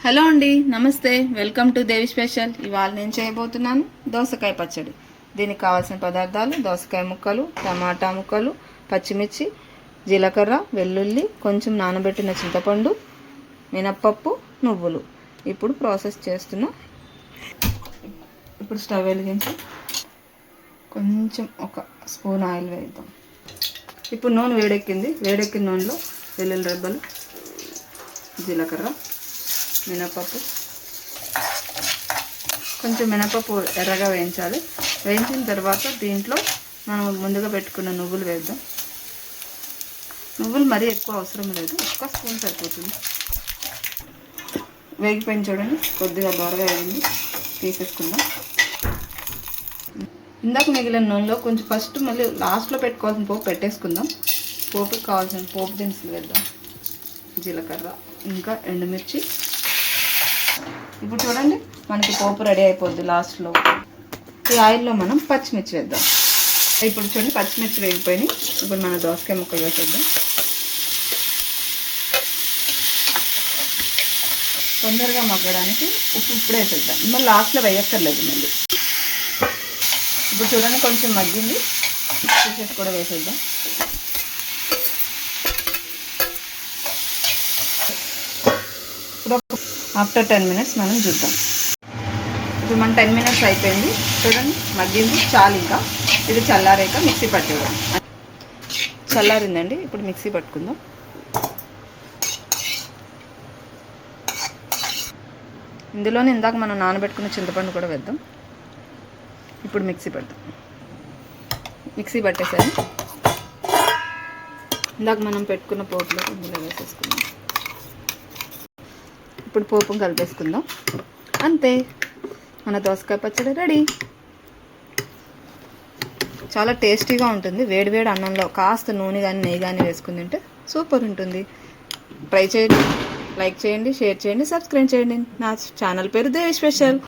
Hello అండి, నమస్తే. Welcome to Devi special. ఇవాళ నేను చేయబోతున్నాను దోసకాయ పచ్చడి. దీనికి కావాల్సిన పదార్థాలు: దోసకాయ ముక్కలు, టమాటా ముక్కలు, పచ్చిమిర్చి, జీలకర్ర, వెల్లుల్లి, కొంచెం నానబెట్టిన చింతపండు, మినప్పప్పు, నువ్వులు. ఇప్పుడు ప్రాసెస్ చేస్తున్నా. ఇప్పుడు స్టవ్ వెలిగించి కొంచెం ఒక స్పూన్ ఆయిల్ వేద్దాం. ఇప్పుడు నూనె వేడెక్కిన నూనెలో వెల్లుల్లి రెబ్బలు, జీలకర్ర, మినపప్పు, కొంచెం మినపప్పు ఎర్రగా వేయించాలి. వేయించిన తర్వాత దీంట్లో మనం ముందుగా పెట్టుకున్న నువ్వులు వేద్దాం. నువ్వులు మరీ ఎక్కువ అవసరం లేదు, ఒక్క స్పూన్ సరిపోతుంది. వేగిపోయింది చూడండి, కొద్దిగా దోరగా వేగింది, తీసేసుకుందాం. ఇందాక మిగిలిన నూనెలో కొంచెం ఫస్ట్ మళ్ళీ లాస్ట్లో పెట్టుకోవాల్సిన పోపు పెట్టేసుకుందాం. పోపుకి కావాల్సిన పోపు దినుసులు వేద్దాం. జీలకర్ర, ఇంకా ఎండుమిర్చి. ఇప్పుడు చూడండి, మనకి పోపు రెడీ అయిపోద్ది. లాస్ట్లో ఈ ఆయిల్లో మనం పచ్చిమిర్చి వేద్దాం. ఇప్పుడు చూడండి, పచ్చిమిర్చి వేగిపోయినాయి. ఇప్పుడు మన దోసకాయ ముక్కలు వేసేద్దాం. తొందరగా మగ్గడానికి ఉప్పు ఇప్పుడే వేసేద్దాం, మళ్ళీ లాస్ట్లో వేయక్కర్లేదు. మళ్ళీ ఇప్పుడు చూడండి, కొంచెం మగ్గింది, పీసెస్ కూడా వేసేద్దాం. ఇప్పుడు ఆఫ్టర్ 10 మినిట్స్ మనం చూద్దాం. ఇప్పుడు మన 10 మినిట్స్ అయిపోయింది. చూడండి, మగ్గింది, చాలు. ఇంకా ఇది చల్లారాక మిక్సీ పట్టేద్దాం. చల్లారిందండి, ఇప్పుడు మిక్సీ పట్టుకుందాం. ఇందులోనే ఇందాక మనం నానబెట్టుకున్న చింతపండు కూడా వేద్దాం. ఇప్పుడు మిక్సీ పట్టేసాను. ఇందాక మనం పెట్టుకున్న పోపులో ఇందులో వేసేసుకుందాం. ఇప్పుడు పోపును కలిపేసుకుందాం. అంతే, మన దోసకాయ పచ్చడి రెడీ. చాలా టేస్టీగా ఉంటుంది. వేడివేడి అన్నంలో కాస్త నూనె కానీ నెయ్యి కానీ వేసుకుని తింటే సూపర్ ఉంటుంది. ట్రై చేయండి, లైక్ చేయండి, షేర్ చేయండి, సబ్స్క్రైబ్ చేయండి. నా ఛానల్ పేరు దేవి స్పెషల్.